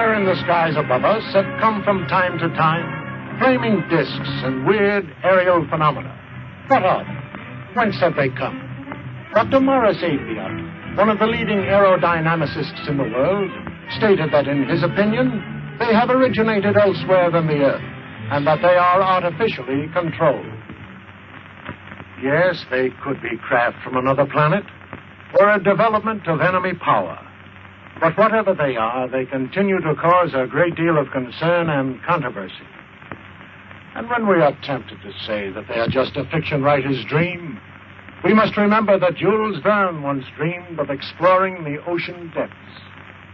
somewhere in the skies above us had come from time to time flaming discs and weird aerial phenomena. What of them? Whence have they come? Dr. Morris Apiot, one of the leading aerodynamicists in the world, stated that in his opinion, they have originated elsewhere than the Earth, and that they are artificially controlled. Yes, they could be craft from another planet, or a development of enemy power. But whatever they are, they continue to cause a great deal of concern and controversy. And when we are tempted to say that they are just a fiction writer's dream, we must remember that Jules Verne once dreamed of exploring the ocean depths,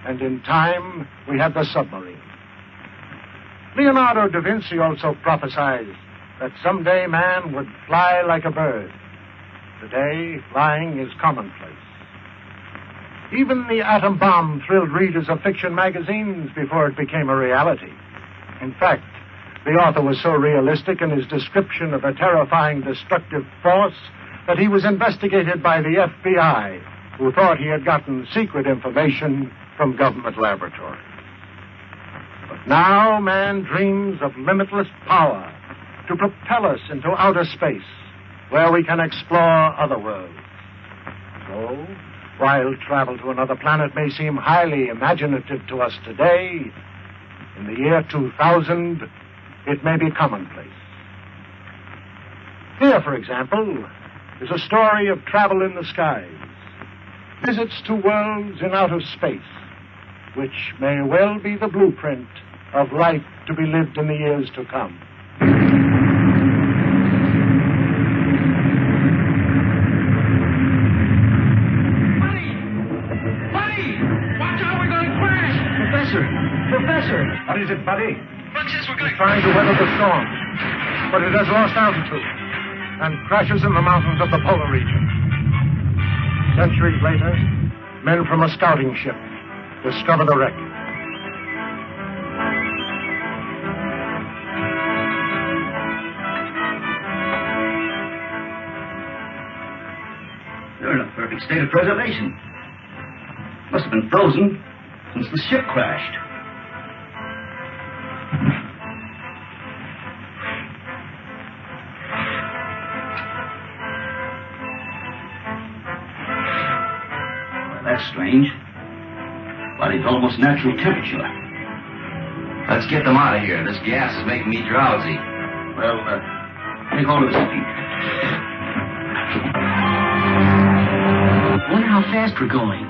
and in time we had the submarine. Leonardo da Vinci also prophesied that someday man would fly like a bird. Today, flying is commonplace. Even the atom bomb thrilled readers of fiction magazines before it became a reality. In fact, the author was so realistic in his description of a terrifying destructive force that he was investigated by the FBI, who thought he had gotten secret information from government laboratories. But now man dreams of limitless power to propel us into outer space, where we can explore other worlds. So, while travel to another planet may seem highly imaginative to us today, in the year 2000, it may be commonplace. Here, for example, is a story of travel in the skies, visits to worlds in outer space, which may well be the blueprint of life to be lived in the years to come. Professor! What is it, Buddy? Buck says we're going to Trying to weather the storm, but it has lost altitude and crashes in the mountains of the polar region. Centuries later, men from a scouting ship discover the wreck. They're in a perfect state of preservation. Must have been frozen since the ship crashed. That's strange. Body's almost natural temperature. Let's get them out of here. This gas is making me drowsy. Well, take hold of his feet. Wonder how fast we're going.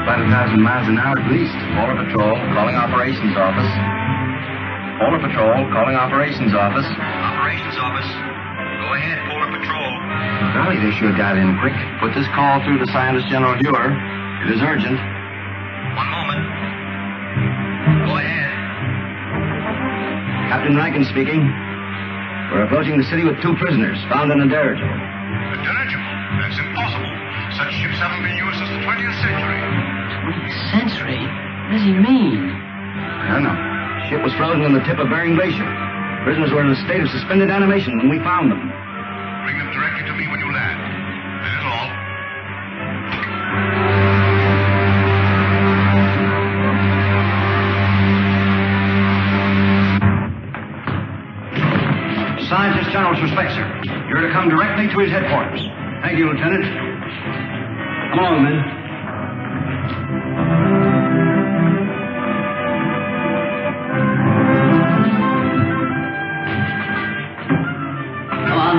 About 1,000 miles an hour at least. Polar Patrol, calling Operations Office. Polar Patrol, calling Operations Office. Operations Office. Go ahead, Polar Patrol. Golly, they sure got in quick. Put this call through to Scientist General Huer. It is urgent. One moment. Go ahead. Captain Rankin speaking. We're approaching the city with 2 prisoners found in a dirigible. A dirigible? That's impossible. Such ships haven't been used since the 20th century. 20th century? What does he mean? I don't know. The ship was frozen on the tip of Bering Glacier. Prisoners were in a state of suspended animation when we found them. Bring them directly to me when you land. That is all. Scientist General suspects, sir. You're to come directly to his headquarters. Thank you, Lieutenant. Come along, men. Come on.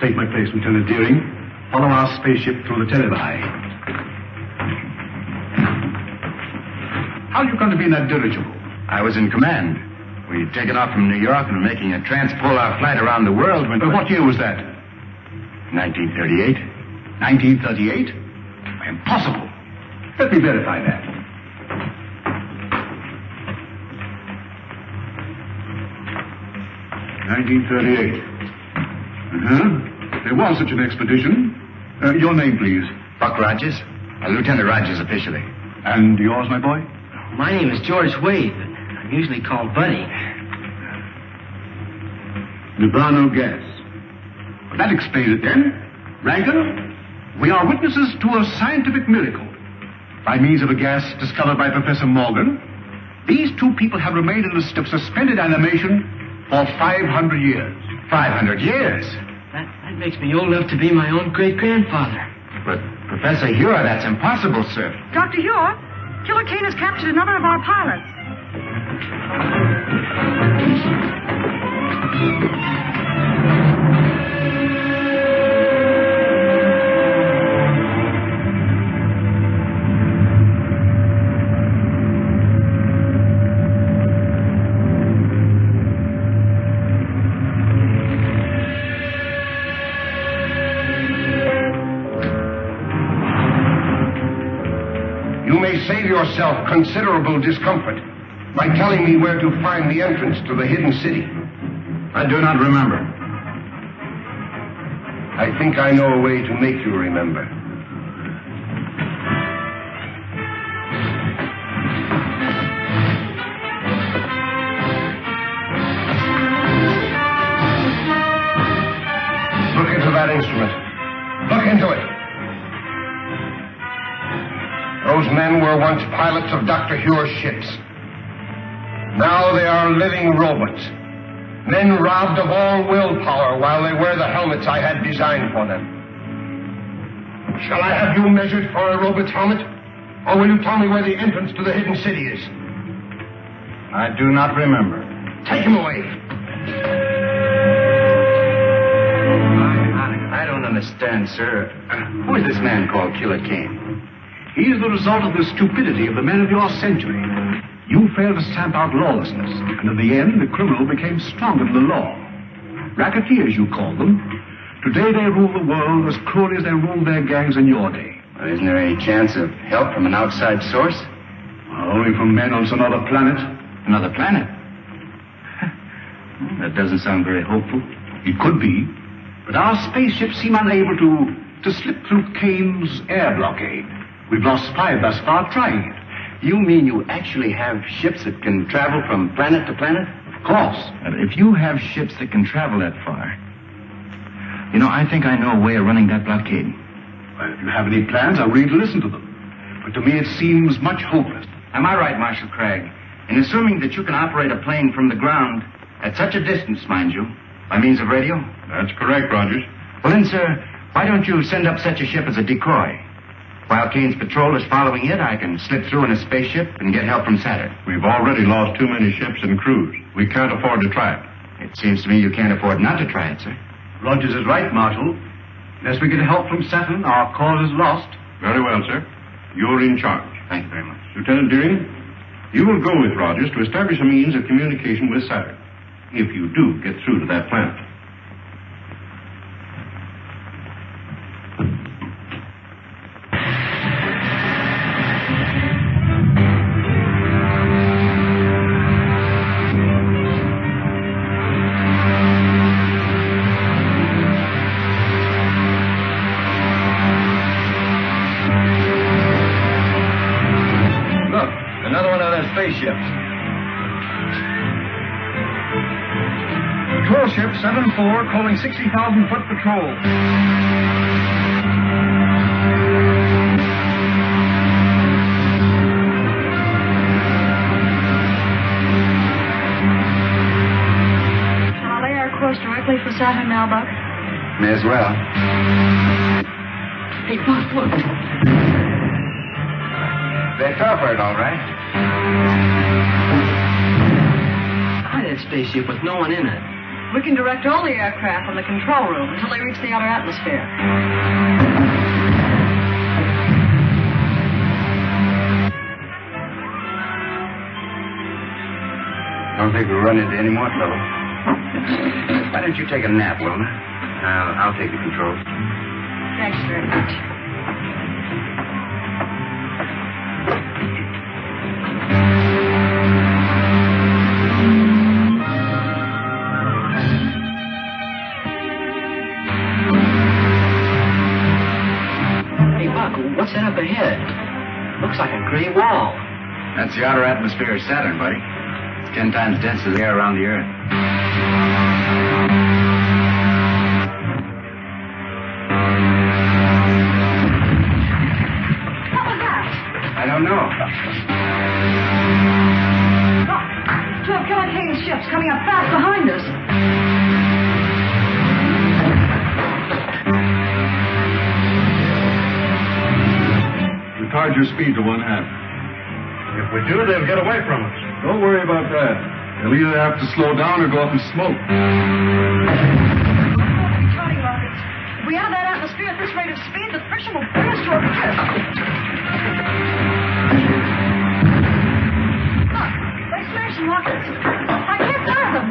Take my place, Lieutenant Deering. Follow our spaceship through the televi. How are you going to be in that dirigible? I was in command. We'd taken off from New York and were making a transpolar flight around the world when... What year was that? 1938. 1938? Impossible. Let me verify that. There was such an expedition. Your name, please. Buck Rogers. Lieutenant Rogers, officially. And yours, my boy? My name is George Wade, but I'm usually called Buddy. Lubano gas. Well, that explains it then. Rankin, we are witnesses to a scientific miracle. By means of a gas discovered by Professor Morgan, these two people have remained in a state of suspended animation for 500 years. 500 years? That makes me old enough to be my own great-grandfather. But, Professor Huer, that's impossible, sir. Dr. Huer, Killer Kane has captured another of our pilots. Save yourself considerable discomfort by telling me where to find the entrance to the hidden city. I do not remember. I think I know a way to make you remember. Look into that instrument. Look into it. Those men were once pilots of Dr. Huer's ships. Now they are living robots. Men robbed of all willpower while they wear the helmets I had designed for them. Shall I have you measured for a robot's helmet? Or will you tell me where the entrance to the hidden city is? I do not remember. Take him away. I don't understand, sir. Who is this man called Killer Kane? He is the result of the stupidity of the men of your century. You failed to stamp out lawlessness, and in the end, the criminal became stronger than the law. Racketeers, you call them. Today they rule the world as cruelly as they ruled their gangs in your day. Well, isn't there any chance of help from an outside source? Only from men on some other planet. Another planet? That doesn't sound very hopeful. It could be, but our spaceships seem unable to slip through Kane's air blockade. We've lost 5 thus far trying it. You mean you actually have ships that can travel from planet to planet? Of course. And if you have ships that can travel that far, I think I know a way of running that blockade. Well, if you have any plans, I'm ready to listen to them. But to me, it seems much hopeless. Am I right, Marshal Kragg, in assuming that you can operate a plane from the ground at such a distance, mind you, by means of radio? That's correct, Rogers. Well, then, sir, why don't you send up such a ship as a decoy? While Kane's patrol is following it, I can slip through in a spaceship and get help from Saturn. We've already lost too many ships and crews. We can't afford to try it. It seems to me you can't afford not to try it, sir. Rogers is right, Marshal. Unless we get help from Saturn, our cause is lost. Very well, sir. You're in charge. Thank you very much. Lieutenant Deering, you will go with Rogers to establish a means of communication with Saturn, if you do get through to that planet. Spaceships. Patrol ship 7-4 calling 60,000-foot patrol. Shall I lay our course directly for Saturn now, Buck? May as well. Hey, Buck, look. They fell for it, all right. That spaceship with no one in it. We can direct all the aircraft from the control room until they reach the outer atmosphere. Don't think we'll run into any more trouble. Why don't you take a nap, Wilma? I'll take the controls. Thanks very much. What's that up ahead? Looks like a gray wall. That's the outer atmosphere of Saturn, buddy. It's 10 times denser than the air around the Earth. Two of Killer Kane's ships coming up fast behind us. Retard your speed to 1/2. If we do, they'll get away from us. Don't worry about that. They'll either have to slow down or go up in smoke. Trotting rockets. If we enter that atmosphere at this rate of speed, the friction will bring us to a cliff. Look, they smashed some rockets. I can't fire them.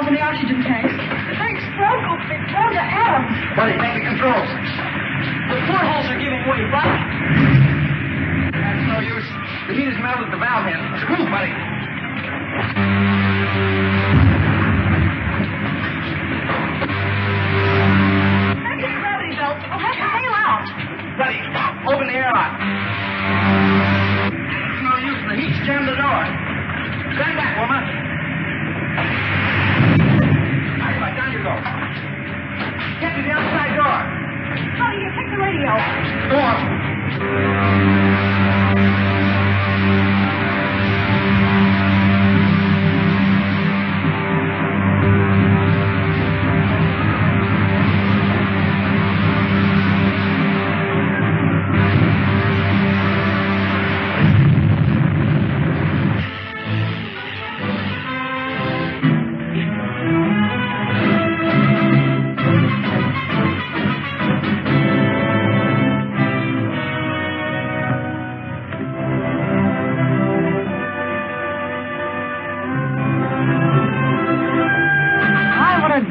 In the oxygen tanks. If they explode, we'll be blown to atoms. Buddy, take the controls. The portholes are giving way, Buddy. That's no use. The heat has melted the valve in. Move, buddy. Anti-gravity belts will have to bail out. Buddy, open the airlock. It's no use. The heat's jammed the door. Stand back, Wilma. Down you go. Get to the outside door. How do you take the radio? Go on.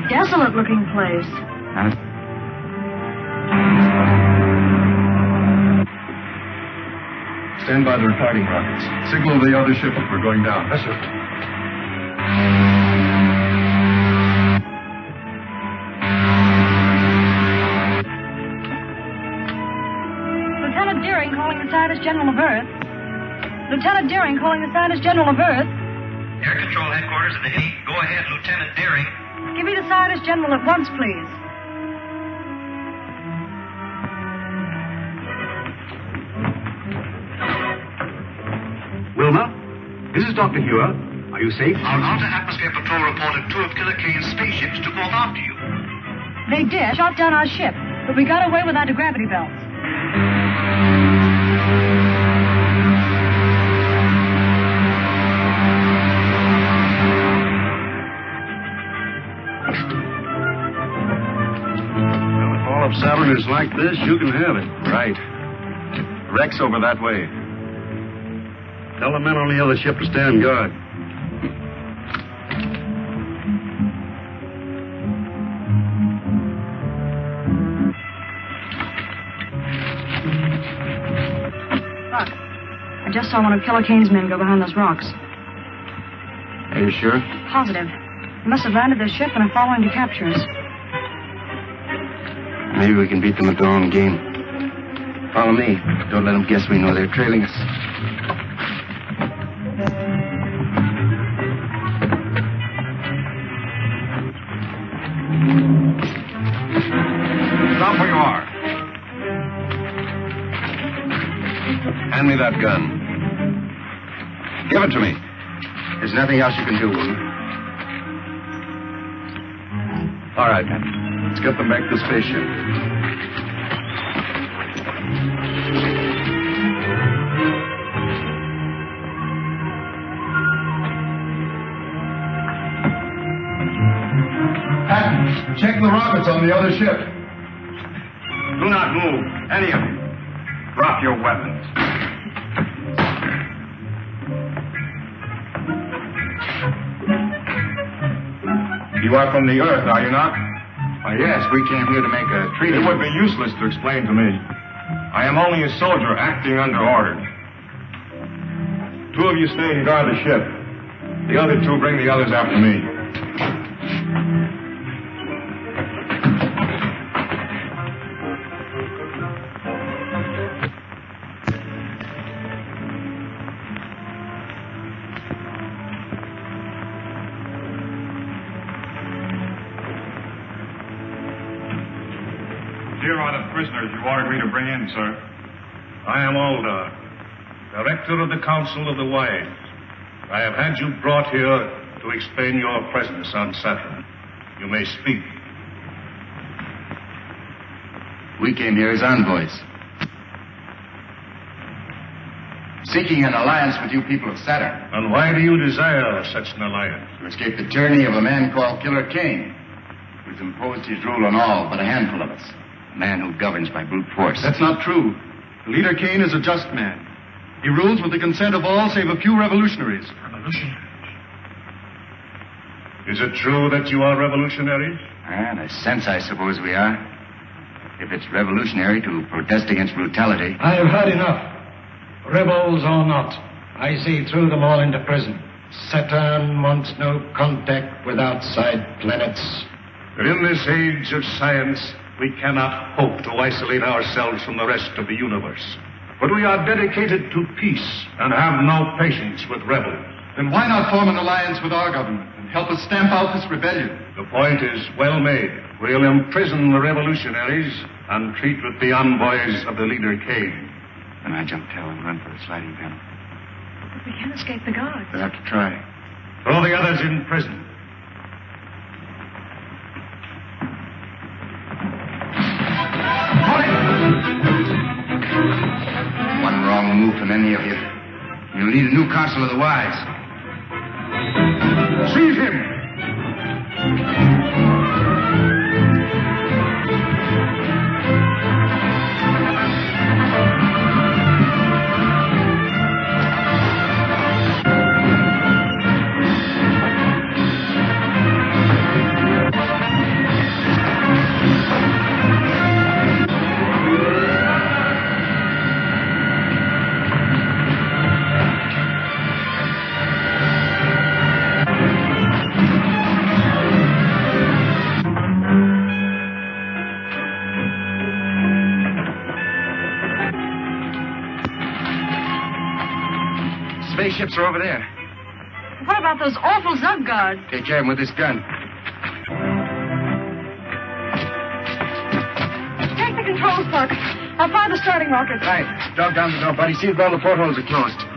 Desolate-looking place. Stand by the retarding rockets. Signal the other ship if we're going down. Yes, sir. Lieutenant Deering calling the Scientist General of Earth. Lieutenant Deering calling the Scientist General of Earth. Air Control Headquarters at the Hague. Go ahead, Lieutenant Deering. Give me the Scientist General at once, please. Wilma, this is Dr. Huer. Are you safe? Our Outer Atmosphere Patrol reported 2 of Killer Kane's spaceships took off after you. They did. Shot down our ship, but we got away with anti-gravity belts. If Saturn is like this, you can have it. Right. Wreck's over that way. Tell the men on the other ship to stand guard. Look, I just saw one of Killer Kane's men go behind those rocks. Are you sure? Positive. They must have landed their ship and are following to capture us. Maybe we can beat them at their own game. Follow me. Don't let them guess we know they're trailing us. Stop where you are. Hand me that gun. Give it to me. There's nothing else you can do, Wilma. All right. Let's get them back to the spaceship. Hackett, check the rockets on the other ship. Do not move, any of you. Drop your weapons. You are from the Earth, are you not? Yes, we came here to make a treaty. It would be useless to explain to me. I am only a soldier acting under orders. 2 of you stay and guard the ship. The other 2 bring the others after me. Here are the prisoners you ordered me to bring in, sir. I am Aldar, Director of the Council of the Wise. I have had you brought here to explain your presence on Saturn. You may speak. We came here as envoys, seeking an alliance with you people of Saturn. And why do you desire such an alliance? To escape the tyranny of a man called Killer Kane, who's imposed his rule on all but a handful of us. A man who governs by brute force. That's not true. The leader Kane is a just man. He rules with the consent of all save a few revolutionaries. Revolutionaries? Is it true that you are revolutionaries? In a sense, I suppose we are. If it's revolutionary to protest against brutality. I have had enough. Rebels or not, I see through them all into prison. Saturn wants no contact with outside planets. But in this age of science, we cannot hope to isolate ourselves from the rest of the universe. But we are dedicated to peace and have no patience with rebels. Then why not form an alliance with our government and help us stamp out this rebellion? The point is well made. We'll imprison the revolutionaries and treat with the envoys of the leader Kane. Then I jump tail and run for the sliding panel. But we can't escape the guards. We'll have to try. Throw the others in prison. One wrong move from any of you, you'll need a new council of the wise. Seize him! Spaceships are over there. What about those awful Zug guards? Take care of him with this gun. Take the controls, Puck. I'll find the starting rockets. Right. Drop down the door, buddy. See if all the portholes are closed.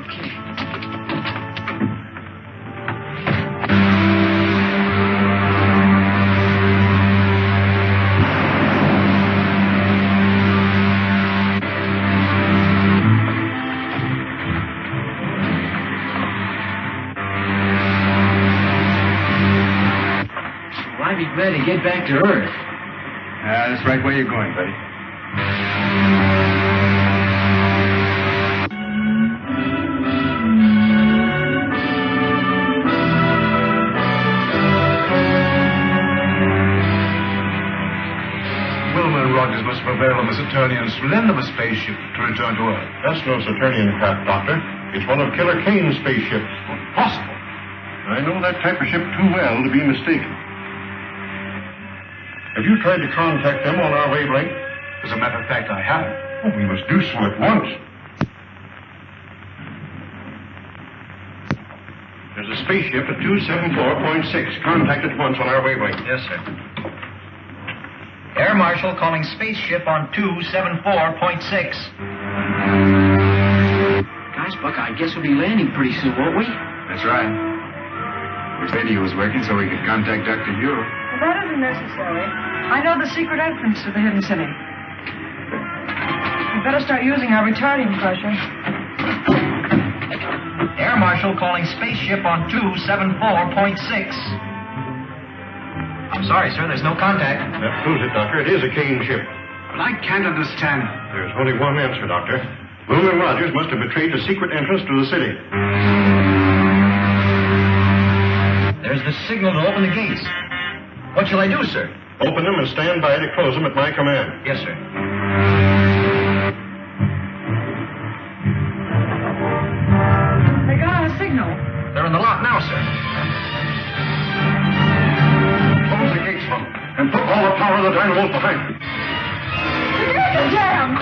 Glad to get back to Earth. That's the right way you're going, buddy. Wilma and Rogers must prevail on the Saturnians to lend them a spaceship to return to Earth. That's no Saturnian craft, Doctor. It's one of Killer Kane's spaceships. Impossible. I know that type of ship too well to be mistaken. Have you tried to contact them on our wavelength? As a matter of fact, I haven't. Oh, we must do so at once. There's a spaceship at 274.6. Contact at once on our wavelength. Yes, sir. Air Marshal calling spaceship on 274.6. Gosh, Buck, I guess we'll be landing pretty soon, won't we? That's right. Wish radio was working so we could contact Dr. Huer. Well, that isn't necessary. I know the secret entrance to the hidden city. We'd better start using our retarding pressure. Air Marshal calling spaceship on 274.6. I'm sorry, sir, there's no contact. That proves it, Doctor. It is a Kane ship. But I can't understand. There's only one answer, Doctor. Wilma and Rogers must have betrayed the secret entrance to the city. There's the signal to open the gates. What shall I do, sir? Open them and stand by to close them at my command. Yes, sir. They got our signal. They're in the lock now, sir. Close the gates from them and put all the power of the dynamos behind them. The gates are jammed.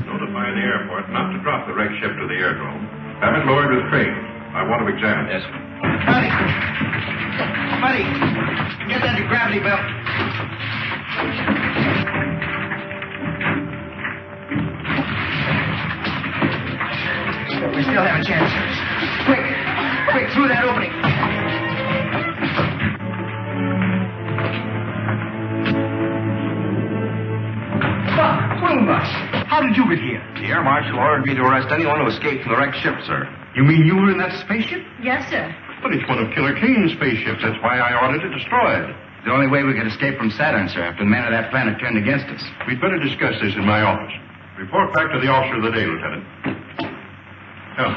Notify the airport not to drop the wrecked ship to the Have it lowered with crane. I want to examine it. Yes, sir. Buddy! Buddy! Get that gravity belt. We still have a chance. Quick! Quick, through that opening. Wilma! How did you get here? The Air Marshal ordered me to arrest anyone who escaped from the wrecked ship, sir. You mean you were in that spaceship? Yes, sir. But it's one of Killer Kane's spaceships. That's why I ordered it destroyed. The only way we could escape from Saturn, sir, after the men of that planet turned against us. We'd better discuss this in my office. Report back to the officer of the day, Lieutenant. Come.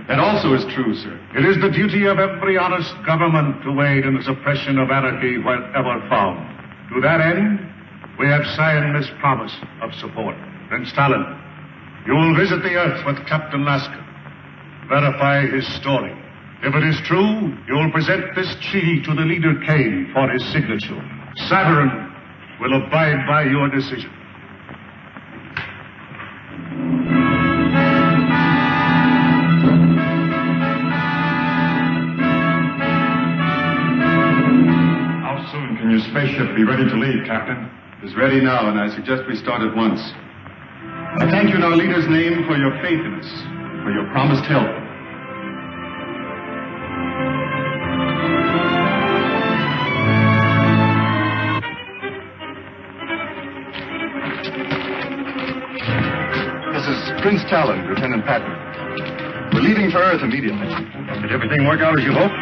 That also is true, sir. It is the duty of every honest government to aid in the suppression of anarchy wherever found. To that end, we have signed this promise of support. Prince Tallen, you will visit the Earth with Captain Lasca. Verify his story. If it is true, you will present this treaty to the leader Kane for his signature. Saturn will abide by your decision. How soon can your spaceship be ready to leave, Captain? It's ready now, and I suggest we start at once. I thank you in our leader's name for your faith in us, for your promised help. This is Prince Tallen, Lieutenant Patton. We're leaving for Earth immediately. Did everything work out as you hoped?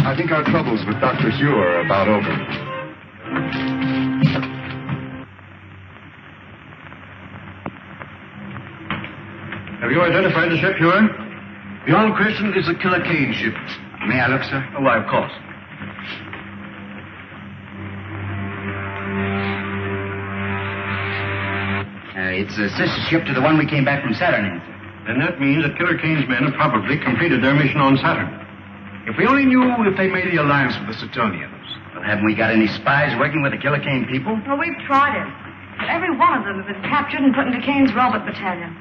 I think our troubles with Dr. Huer are about over. Have you identified the ship, Huer? Beyond question, it's a Killer Kane ship. May I look, sir? Oh, why, of course. It's a sister ship to the one we came back from Saturn in. Then that means that Killer Kane's men have probably completed their mission on Saturn. If we only knew if they made the alliance with the Saturnians. Well, haven't we got any spies working with the Killer Kane people? Well, we've tried it. But every one of them has been captured and put into Kane's robot battalion.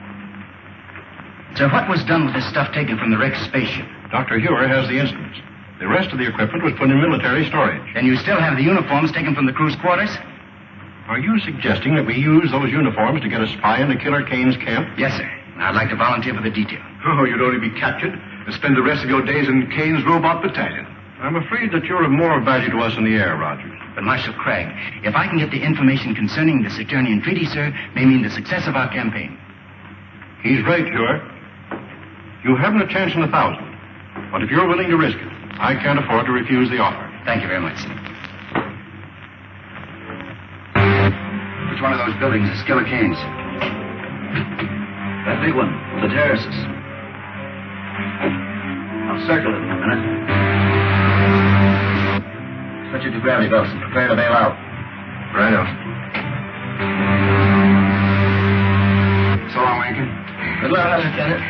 So what was done with the stuff taken from the wrecked spaceship? Dr. Huer has the instruments. The rest of the equipment was put in military storage. Then you still have the uniforms taken from the crew's quarters? Are you suggesting that we use those uniforms to get a spy into Killer Kane's camp? Yes, sir. I'd like to volunteer for the detail. Oh, you'd only be captured and spend the rest of your days in Kane's robot battalion. I'm afraid that you're of more value to us in the air, Rogers. But, Marshal Kragg, if I can get the information concerning the Saturnian treaty, sir, may mean the success of our campaign. He's right, Huer. You haven't a chance in 1,000. But if you're willing to risk it, I can't afford to refuse the offer. Thank you very much, sir. Which one of those buildings is Killer Kane's? That big one, with the terraces. I'll circle it in a minute. Switch it to gravity belts and prepare to bail out. Right on. So long, Rankin. Good luck, Lieutenant.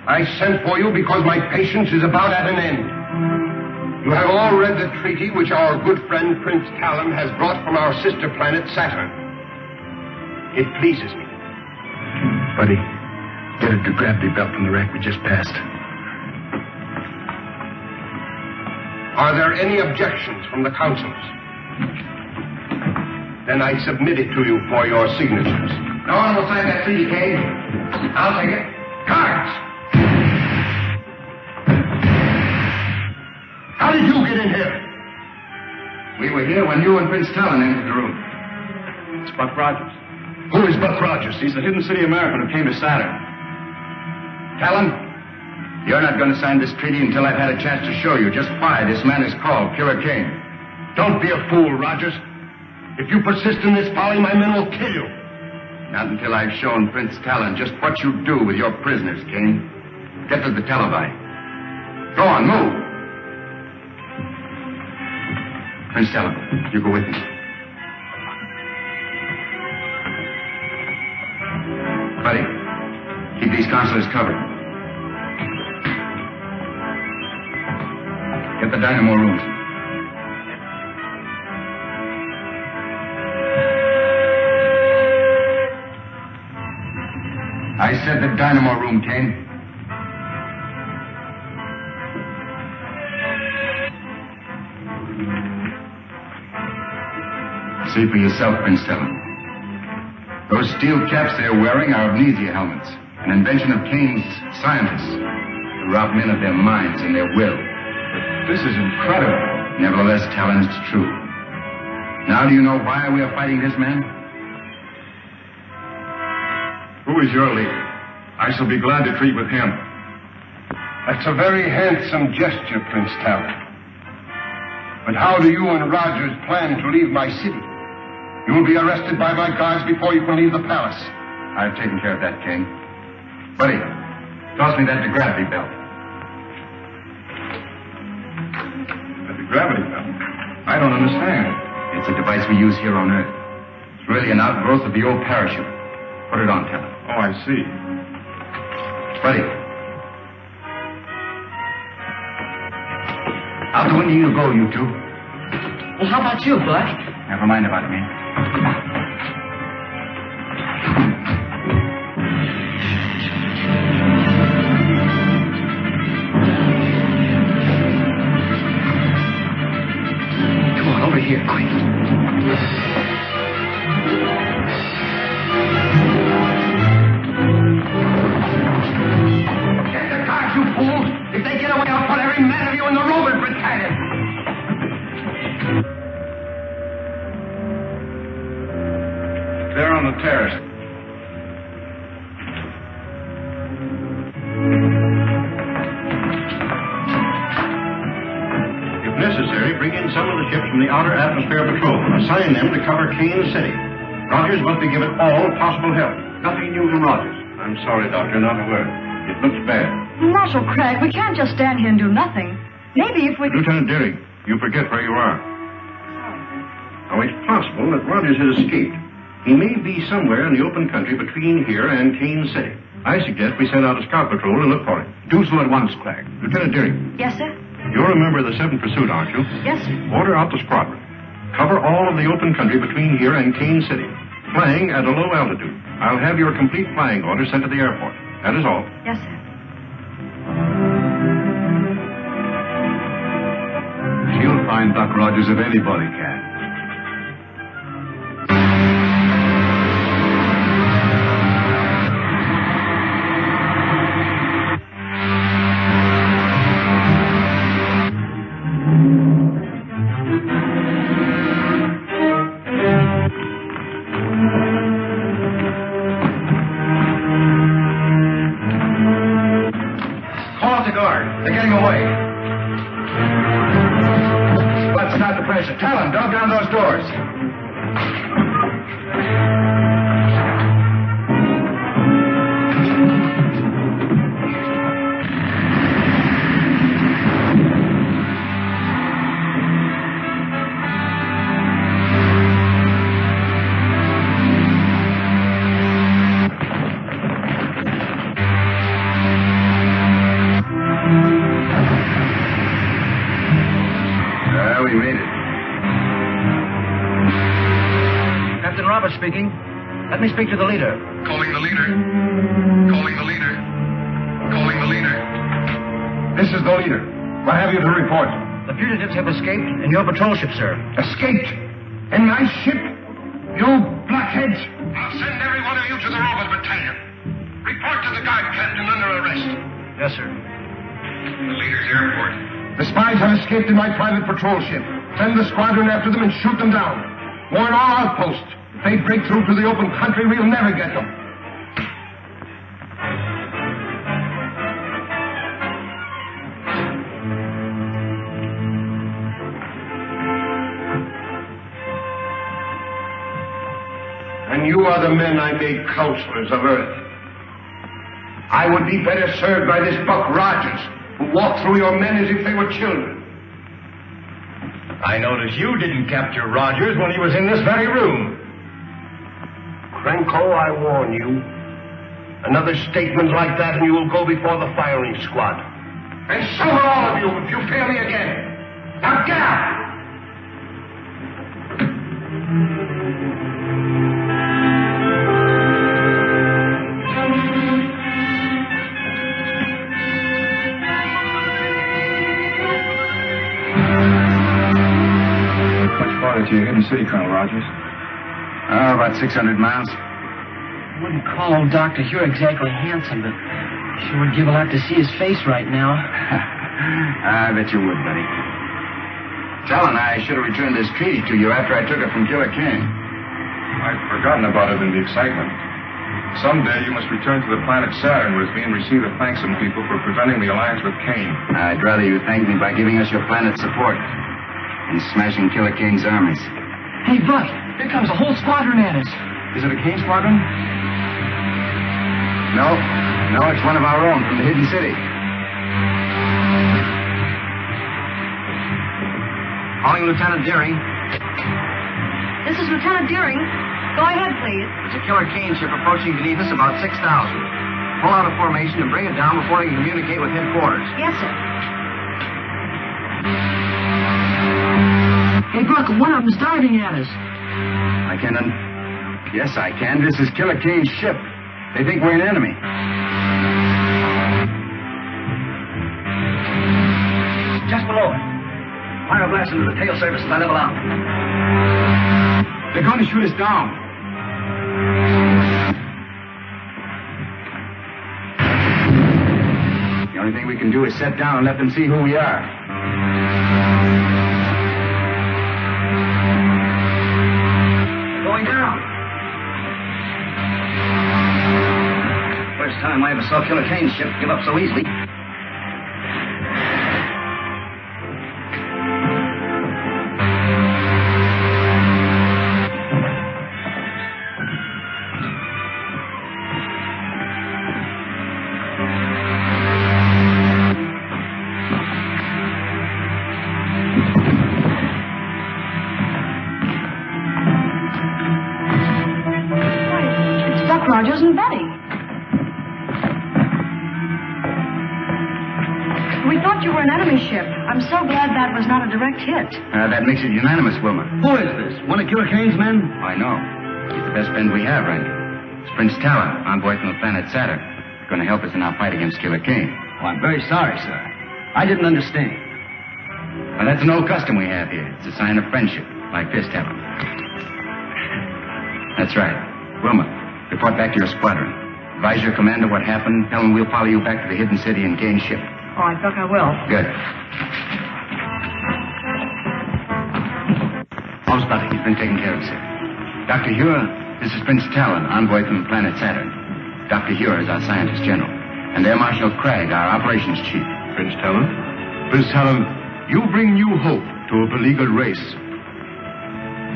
I sent for you because my patience is about at an end. You have all read the treaty which our good friend Prince Tallen has brought from our sister planet Saturn. It pleases me. Buddy, get a gravity belt from the wreck we just passed. Are there any objections from the councils? Then I submit it to you for your signatures. No one will sign that treaty, Kane. I'll take it. Guards! How did you get in here? We were here when you and Prince Tallen entered the room. It's Buck Rogers. Who is Buck Rogers? He's the hidden city American who came to Saturn. Tallen, you're not going to sign this treaty until I've had a chance to show you just why this man is called Killer Kane. Don't be a fool, Rogers. If you persist in this folly, my men will kill you. Not until I've shown Prince Tallen just what you do with your prisoners, Kane. Get to the televi. Go on, move. Prince Tallen, you go with me. Buddy, keep these consuls covered. Get the dynamo rooms. I said the dynamo room, Kane. See for yourself, Prince Tallen. Those steel caps they're wearing are amnesia helmets, an invention of Kane's scientists to rob men of their minds and their will. But this is incredible. Nevertheless, Tallen, it's true. Now do you know why we are fighting this man? Who is your leader? I shall be glad to treat with him. That's a very handsome gesture, Prince Tallen. But how do you and Rogers plan to leave my city? You will be arrested by my guards before you can leave the palace. I've taken care of that, Kane. Buddy, toss me that gravity belt. The gravity belt? I don't understand. It's a device we use here on Earth. It's really an outgrowth of the old parachute. Put it on, Tallen. Oh, I see. Buddy. Out the window you go, you two. Well, how about you, Buck? Never mind about me. Come on, over here, quick. Get the cars, you fools! If they get away, I'll put every man of you in the Roman battalion! They're on the terrace. If necessary, bring in some of the ships from the Outer Atmosphere Patrol. Assign them to cover Kane City. Rogers must be given all possible help. Nothing new from Rogers. I'm sorry, Doctor, not a word. It looks bad. Marshal Kragg, we can't just stand here and do nothing. Maybe if we... Lieutenant Deering, you forget where you are. Now, it's possible that Rogers has escaped. He may be somewhere in the open country between here and Kane City. I suggest we send out a scout patrol and look for him. Do so at once, Kragg. Lieutenant Deering. Yes, sir? You're a member of the 7th Pursuit, aren't you? Yes, sir. Order out the squadron. Cover all of the open country between here and Kane City. Flying at a low altitude. I'll have your complete flying orders sent to the airport. That is all. Yes, sir. She'll find Doc Rogers if anybody can. Tallen, dog down those doors. We made it. Speaking. Let me speak to the leader. Calling the leader. Calling the leader. Calling the leader. This is the leader. What have you to report? The fugitives have escaped in your patrol ship, sir. Escaped? In my ship? You blockheads! I'll send every one of you to the Robert Battalion. Report to the guard captain under arrest. Yes, sir. The leader's airport. The spies have escaped in my private patrol ship. Send the squadron after them and shoot them down. Warn all outposts. If they break through to the open country, we'll never get them. You are the men I made counselors of Earth. I would be better served by this Buck Rogers, who walked through your men as if they were children. I notice you didn't capture Rogers when he was in this very room. Krenko, I warn you. Another statement like that and you will go before the firing squad. And so will all of you if you fail me again. Now get out! To your hidden city, Colonel Rogers? About 600 miles. I wouldn't call old Dr. Huer exactly handsome, but sure would give a lot to see his face right now. I bet you would, buddy. Tallen, I should have returned this treaty to you after I took it from Killer Kane. I'd forgotten about it in the excitement. Someday you must return to the planet Saturn with me and receive the thanks of people for preventing the alliance with Kane. I'd rather you thank me by giving us your planet's support and smashing Killer Kane's armies. Hey, Buck, here comes a whole squadron at us. Is it a Kane squadron? No, it's one of our own from the hidden city. Calling Lieutenant Deering. This is Lieutenant Deering. Go ahead, please. There's a Killer Kane ship approaching beneath us about 6,000. Pull out a formation and bring it down before they can communicate with headquarters. Yes, sir. Hey, Buck, one of them's diving at us. I can. Yes, I can. This is Killer Kane's ship. They think we're an enemy. Just below it. Fire a blast into the tail service as I level out. They're going to shoot us down. The only thing we can do is set down and let them see who we are. Going down. First time I ever saw Killer Kane's ship give up so easily. Rogers and Betty. We thought you were an enemy ship. I'm so glad that was not a direct hit. That makes it unanimous, Wilma. Who is this? One of Killer Kane's men? I know. He's the best friend we have, Rankin. It's Prince Tallen, envoy from the planet Saturn. Going to help us in our fight against Killer Kane. Oh, I'm very sorry, sir. I didn't understand. Well, that's an old custom we have here. It's a sign of friendship, like this, Tallen. That's right. Wilma, report back to your squadron. Advise your commander what happened. Tell him we'll follow you back to the hidden city and Kane's ship. All right, Buck, I will. Good. All's buddy. He's been taken care of, sir. Dr. Huer, this is Prince Tallen, envoy from the planet Saturn. Dr. Huer is our scientist general. And they're Marshal Kragg, our operations chief. Prince Tallen? Prince Tallen, you bring new hope to a beleaguered race.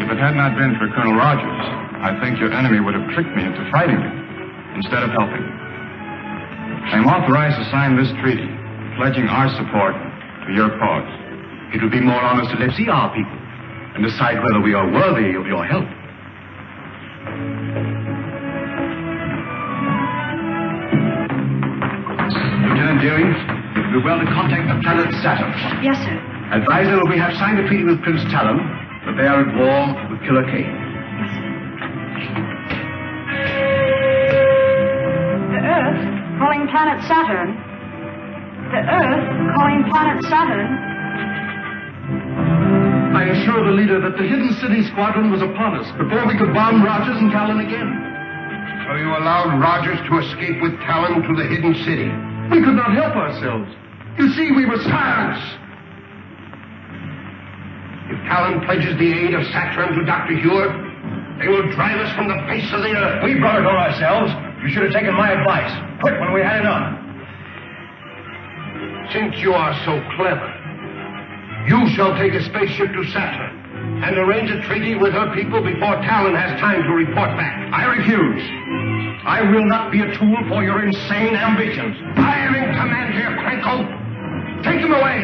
If it had not been for Colonel Rogers, I think your enemy would have tricked me into fighting him instead of helping. I'm authorized to sign this treaty, pledging our support to your cause. It would be more honest to see our people and decide whether we are worthy of your help. Lieutenant Deering, it would be well to contact the planet Saturn. Yes, sir. Advise them that we have signed a treaty with Prince Tallen, but they are at war with Killer Kane. Yes, sir. The Earth calling planet Saturn. The Earth calling planet Saturn. I assure the leader that the hidden city squadron was upon us before we could bomb Rogers and Tallen again. So you allowed Rogers to escape with Tallen to the hidden city? We could not help ourselves. You see, we were spies. If Tallen pledges the aid of Saturn to Dr. Huer, they will drive us from the face of the earth. We brought it on ourselves. You should have taken my advice. Quit when we had enough. Since you are so clever, you shall take a spaceship to Saturn and arrange a treaty with her people before Tallen has time to report back. I refuse. I will not be a tool for your insane ambitions. I am in command here, Krenko. Take him away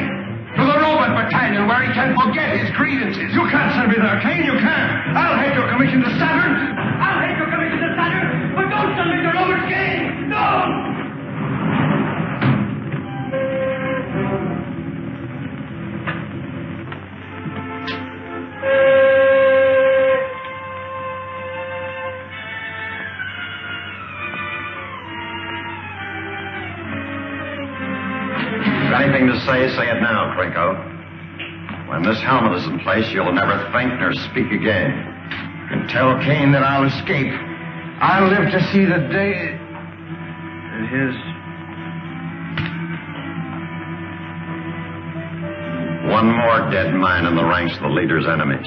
to the robot battalion where he can forget his grievances. You can't send me there, Kane. You can't. I'll hand your commission to Saturn. I'll hand your commission to Saturn, but don't send me to Robert Kane. No! Anything to say it now, Krenko. When this helmet is in place, you'll never think nor speak again. You can tell Kane that I'll escape. I'll live to see the day that his... One more dead man in the ranks of the leader's enemies.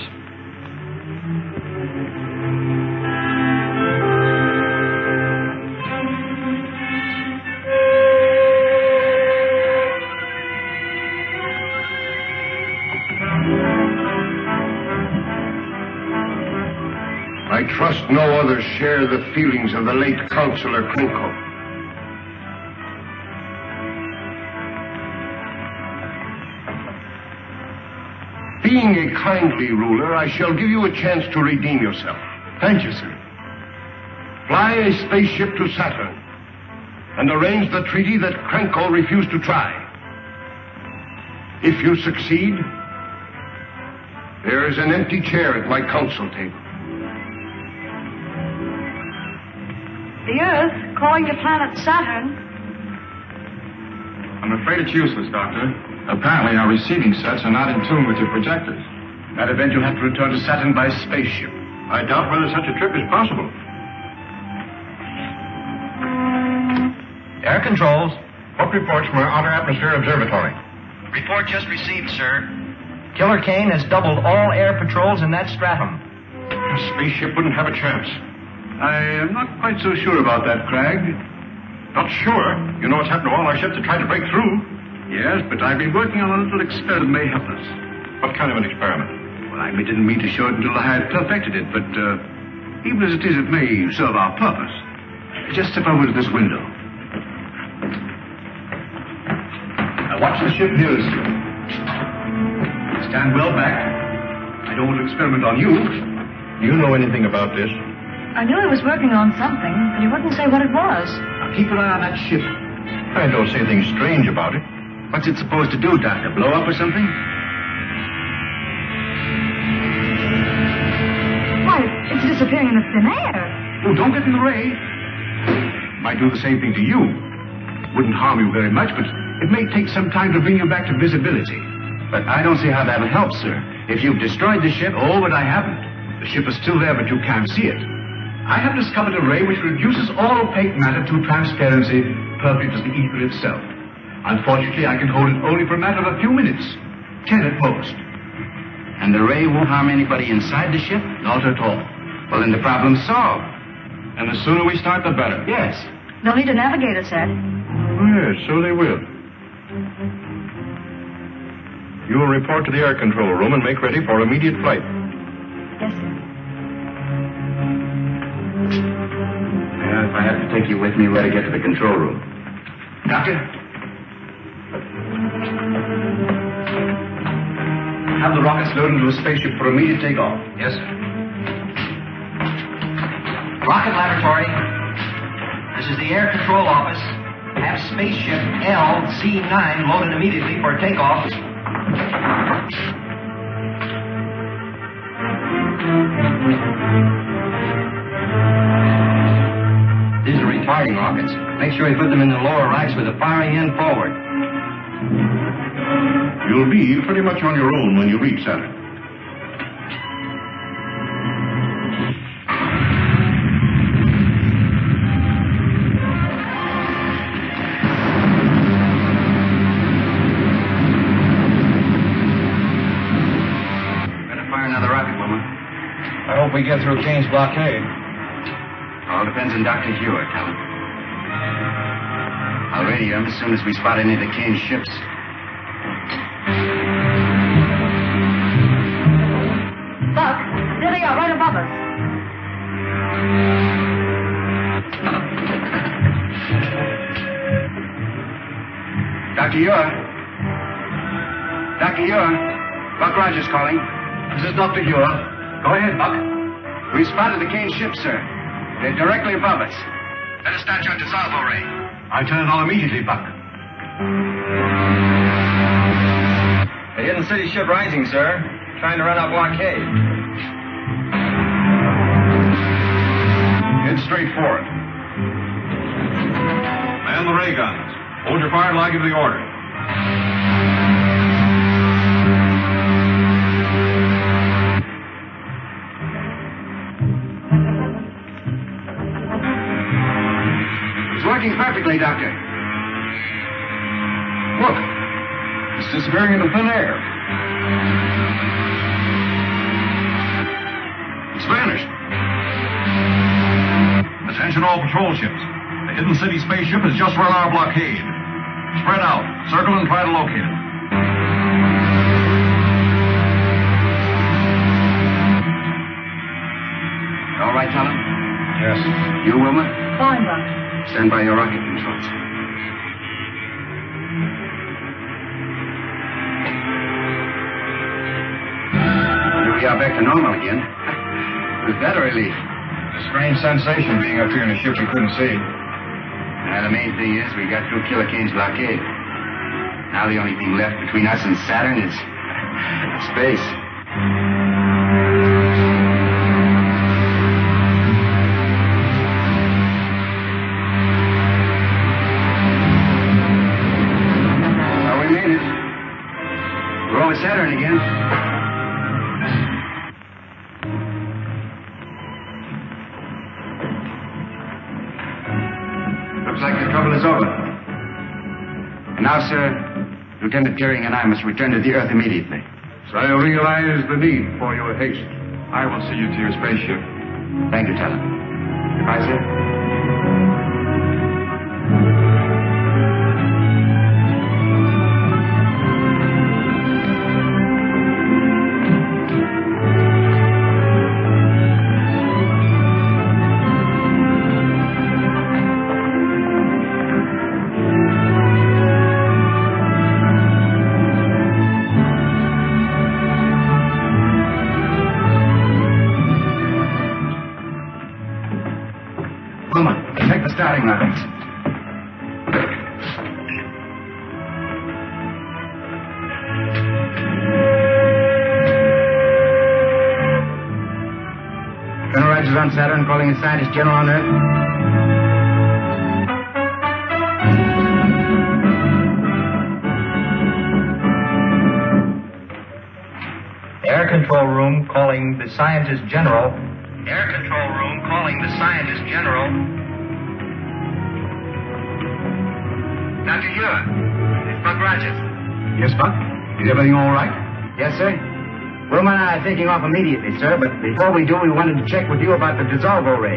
I trust no others share the feelings of the late Councillor Krenko. Being a kindly ruler, I shall give you a chance to redeem yourself. Thank you, sir. Fly a spaceship to Saturn and arrange the treaty that Krenko refused to try. If you succeed, there is an empty chair at my council table. The Earth calling to planet Saturn. I'm afraid it's useless, Doctor. Apparently our receiving sets are not in tune with your projectors. In that event, you'll have to return to Saturn by spaceship. I doubt whether such a trip is possible. Air controls. What reports from our Outer Atmosphere Observatory? Report just received, sir. Killer Kane has doubled all air patrols in that stratum. A spaceship wouldn't have a chance. I am not quite so sure about that, Kragg. Not sure? You know what's happened to all our ships that tried to break through. Yes, but I've been working on a little experiment that may help us. What kind of an experiment? Well, I didn't mean to show it until I had perfected it, but even as it is, it may serve our purpose. Just step over to this window. Now watch the ship nearest you. Stand well back. I don't want to experiment on you. Do you know anything about this? I knew he was working on something, but he wouldn't say what it was. Now keep your eye on that ship. I don't see anything strange about it. What's it supposed to do, Doctor? Blow up or something? Why, it's disappearing in the thin air. Oh, don't get in the way. Might do the same thing to you. Wouldn't harm you very much, but it may take some time to bring you back to visibility. But I don't see how that'll help, sir. If you've destroyed the ship... Oh, but I haven't. The ship is still there, but you can't see it. I have discovered a ray which reduces all opaque matter to transparency, perfect as the ether itself. Unfortunately, I can hold it only for a matter of a few minutes. 10 at most. And the ray won't harm anybody inside the ship? Not at all. Well, then the problem's solved. And the sooner we start, the better. Yes. They'll need a navigator set. Yes, so they will. You will report to the air control room and make ready for immediate flight. Yes, sir. If I have to take you with me, we better get to the control room. Doctor? Have the rockets loaded into a spaceship for immediate takeoff. Yes, sir. Rocket laboratory. This is the air control office. Have spaceship LZ9 loaded immediately for takeoff. These are retarding rockets. Make sure you put them in the lower racks with the firing end forward. You'll be pretty much on your own when you reach Saturn. Better fire another rocket, Wilma. I hope we get through Kane's blockade. All depends on Dr. Huer, Tallen. I'll radio him as soon as we spot any of the Kane's ships. Dr. Huer. Dr. Huer. Buck Rogers calling. This is Dr. Huer. Go ahead, Buck. We spotted the Kane ship, sir. They're directly above us. Let us start your dissolvo ray. I turn it on immediately, Buck. The hidden city ship rising, sir. Trying to run our blockade. Head straight for it. Man the ray guns. Hold your fire till I give the order. It's working perfectly, Doctor. Look. It's disappearing into thin air. It's vanished. Attention all patrol ships. The hidden city spaceship has just run our blockade. Spread out. Circle and try to locate it. All right, Tallen? Yes. You, Wilma? Fine, Buck. Stand by your rocket controls. Here we are back to normal again. With that a relief. It's a strange sensation being up here in a ship we couldn't see. The main thing is we got through Killer Kane's blockade. Now the only thing left between us and Saturn is space. Well, we made it. We're over Saturn again. Looks like the trouble is over. And now, sir, Lieutenant Deering and I must return to the Earth immediately. So I realize the need for your haste. I will see you to your spaceship. Thank you, Tallen. Goodbye, sir. Starting lines. Colonel Rogers on Saturn calling the scientist general on Earth. Air control room calling the scientist general. Air control room calling the scientist general. Dr. Huer, it's Buck Rogers. Yes, Buck? Is everything all right? Yes, sir. Wilma and I are taking off immediately, sir, but before we do, we wanted to check with you about the dissolvo ray.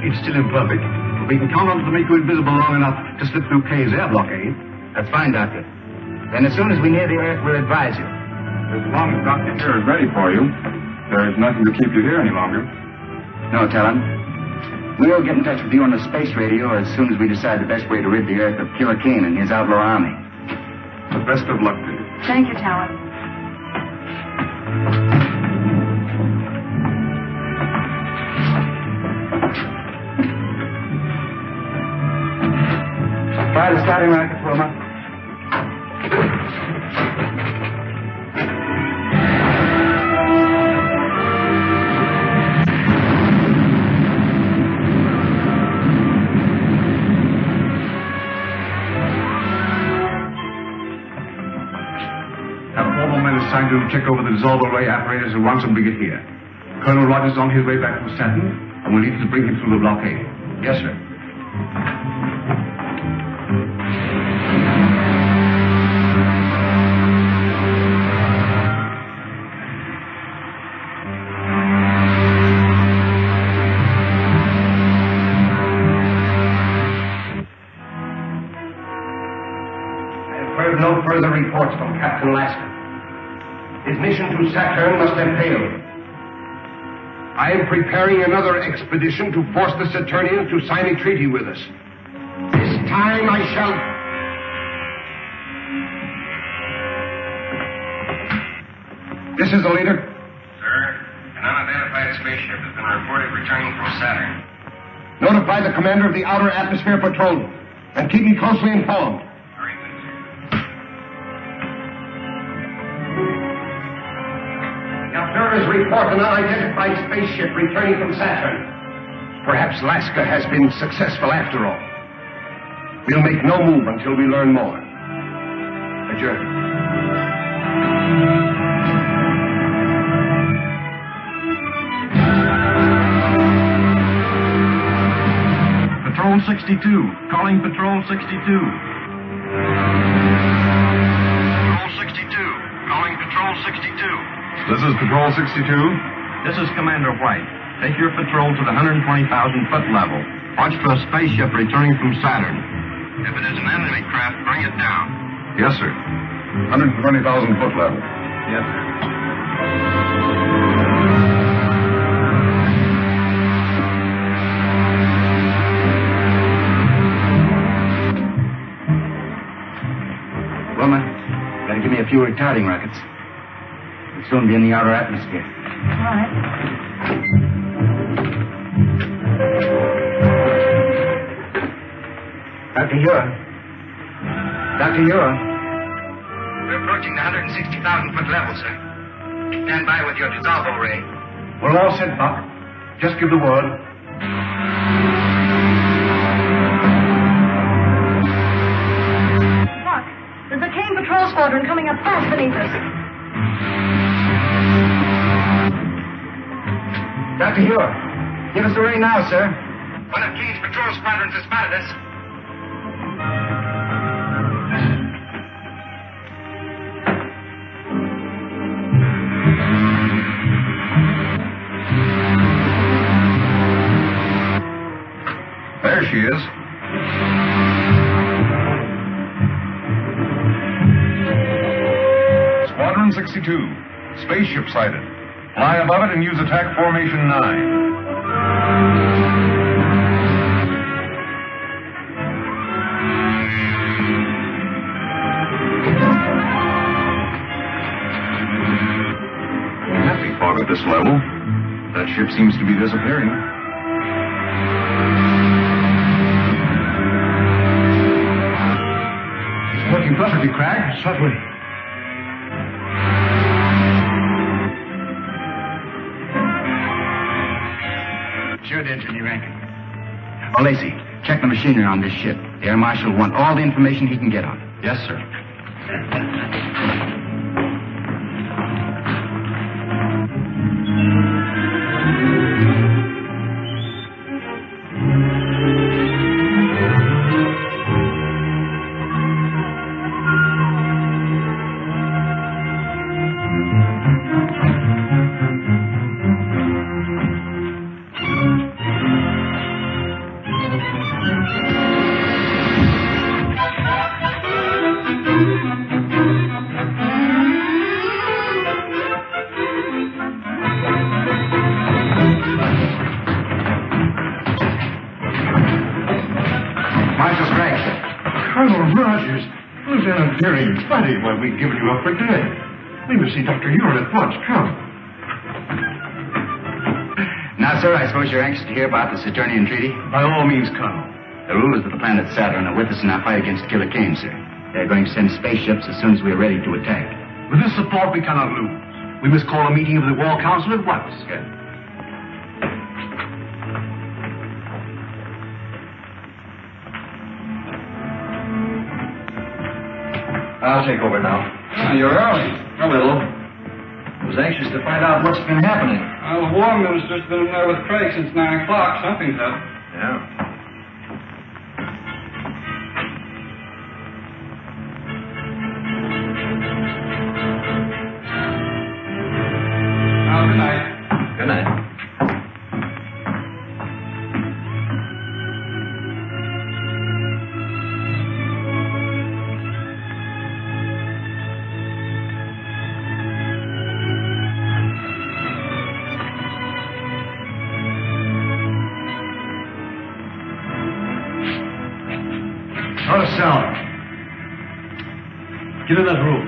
It's still imperfect, but we can count on it to make you invisible long enough to slip through Kane's air blockade. That's fine, Doctor. Then as soon as we near the Earth, we'll advise you. As long as Dr. Huer is ready for you, there is nothing to keep you here any longer. No, Tallen. We'll get in touch with you on the space radio as soon as we decide the best way to rid the Earth of Killer Kane and his outlaw army. The best of luck to you. Thank you, Tallen. Fire the starting rockets, Wilma. Assigned to check over the dissolver ray apparatus at once and bring it here. Colonel Rogers is on his way back from Saturn, and we'll need to bring him through the blockade. Yes, sir. I have heard no further reports from Captain Lasca. His mission to Saturn must have failed. I am preparing another expedition to force the Saturnians to sign a treaty with us. This time I shall... This is the leader? Sir, an unidentified spaceship has been reported returning from Saturn. Notify the commander of the Outer Atmosphere Patrol and keep me closely informed. Very good, sir. The observers report an unidentified spaceship returning from Saturn. Perhaps Lasca has been successful after all. We'll make no move until we learn more. Adjourn. Patrol 62. Calling Patrol 62. Patrol 62. Calling Patrol 62. This is Patrol 62. This is Commander White. Take your patrol to the 120,000-foot level. Watch for a spaceship returning from Saturn. If it is an enemy craft, bring it down. Yes, sir. 120,000-foot level. Yes, sir. Wilma, better give me a few retarding rockets. We'll soon be in the outer atmosphere. All right. Dr. Huer. Dr. Huer. We're approaching the 160,000-foot level, sir. Stand by with your dissolvo ray. We're all set, Buck. Just give the word. Buck, there's a Kane patrol squadron coming up fast beneath us. Dr. Huer, give us the ray now, sir. One of Kane's patrol squadrons has spotted us. There she is. Squadron 62. Spaceship sighted. Fly above it and use attack formation 9. Happy fog at this level. That ship seems to be disappearing. Working perfectly, Kragg. Certainly. Sure did, Engineer Rankin. Oh, Lacy, check the machinery on this ship. The Air Marshal will want all the information he can get on it. Yes, sir. Why, we've given you up for dead. We must see Dr. Huer at once. Come. Now, sir, I suppose you're anxious to hear about the Saturnian treaty? By all means, Colonel. The rulers of the planet Saturn are with us in our fight against Killer Kane, sir. They're going to send spaceships as soon as we're ready to attack. With this support, we cannot lose. We must call a meeting of the War Council at once. Good. I'll take over now. Oh, you're early. A little. I was anxious to find out what's been happening. Well, the War Minister's been in there with Kragg since 9 o'clock. Something's up. Yeah. Well, good night. Good night. Out of sound. Get in that room.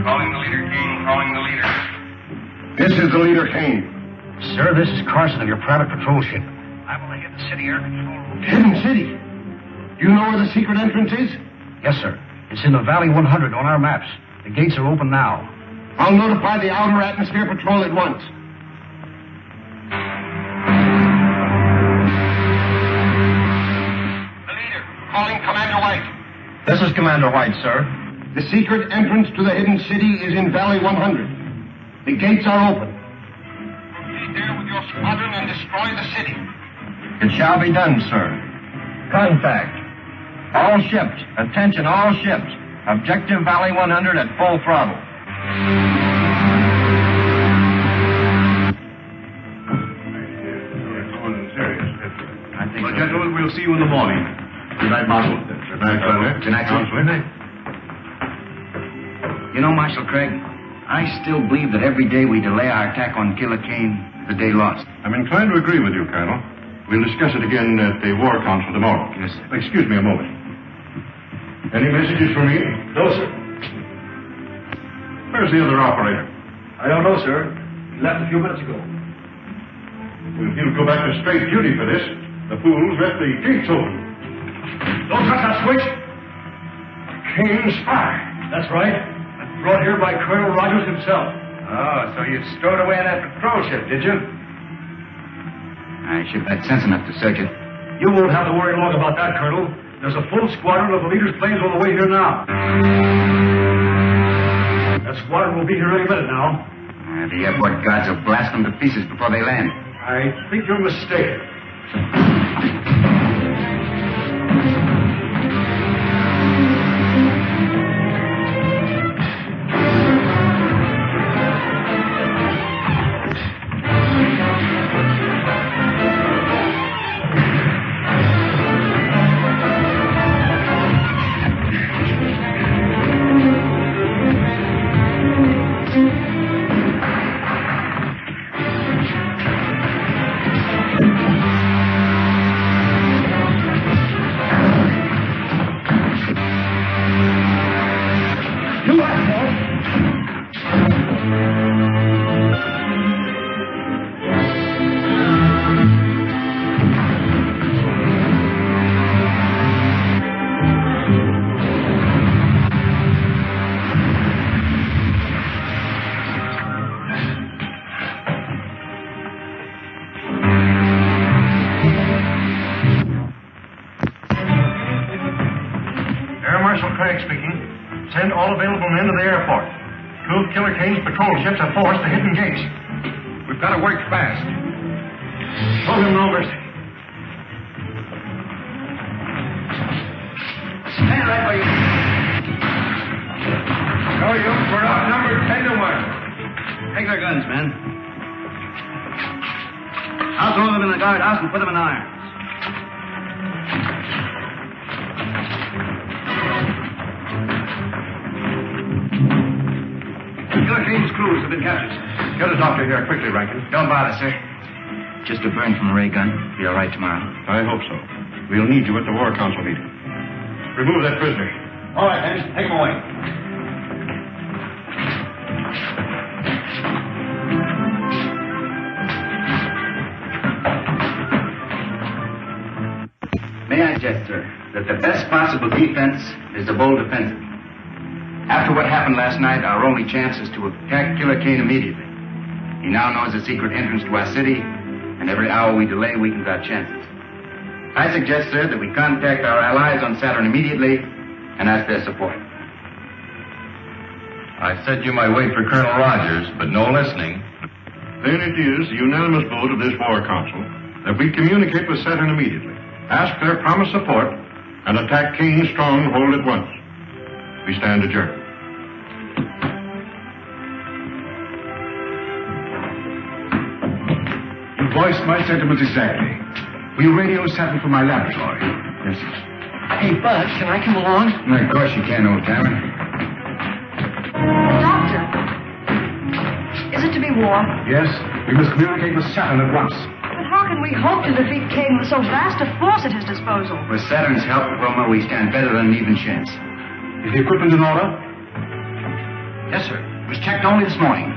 Calling the leader, Kane. Calling the leader. This is the leader, Kane. Sir, this is Carson of your private patrol ship. I'm on the Hidden City Air Control. Hidden City? You know where the secret entrance is? Yes, sir. It's in the Valley 100 on our maps. The gates are open now. I'll notify the Outer Atmosphere Patrol at once. The leader, calling Commander White. This is Commander White, sir. The secret entrance to the Hidden City is in Valley 100. The gates are open. Be there with your squadron and destroy the city. It shall be done, sir. Contact. All ships. Attention, all ships. Objective Valley 100 at full throttle. Well, gentlemen, we'll see you in the morning. Good night, Marshal. Good night, Colonel. Good night, Counselor. Good night. You know, Marshal Kragg, I still believe that every day we delay our attack on Killer Kane is a day lost. I'm inclined to agree with you, Colonel. We'll discuss it again at the War Council tomorrow. Yes, sir. Excuse me a moment. Any messages for me? No, sir. Where's the other operator? I don't know, sir. He left a few minutes ago. Well, he'll go back to straight duty for this. The fools left the gates open. Don't touch that switch. Kane's spy. That's right. And brought here by Colonel Rogers himself. Oh, so you stowed away in that patrol ship, did you? I should have had sense enough to search it. You won't have to worry long about that, Colonel. There's a full squadron of the leader's planes on the way here now. That squadron will be here any minute now. The airport guards will blast them to pieces before they land. I think you're mistaken. Send all available men to the airport. Two of Killer Kane's patrol ships have forced the hidden gates. We've got to work fast. Show him no mercy. Stand right where you are. Show you we're outnumbered 10 to 1. Take their guns, men. I'll throw them in the guardhouse and put them in irons. Killer Kane's crews have been captured. Get a doctor here quickly, Rankin. Don't bother, sir. Just a burn from a ray gun. Be all right tomorrow. I hope so. We'll need you at the War Council meeting. Remove that prisoner. All right, then. Take him away. May I suggest, sir, that the best possible defense is the bold offensive. After what happened last night, our only chance is to attack Killer Kane immediately. He now knows the secret entrance to our city, and every hour we delay weakens our chances. I suggest, sir, that we contact our allies on Saturn immediately and ask their support. I said you might wait for Colonel Rogers, but no listening. Then it is the unanimous vote of this War Council that we communicate with Saturn immediately, ask their promised support, and attack Kane's stronghold at once. We stand adjourned. You voiced my sentiments exactly. Will you radio Saturn from my laboratory? Yes, sir. Hey, Bud, can I come along? Of course you can, old timer. Doctor, is it to be war? Yes, we must communicate with Saturn at once. But how can we hope to defeat Kane with so vast a force at his disposal? With Saturn's help, Wilma, we stand better than an even chance. Is the equipment in order? Yes, sir. It was checked only this morning.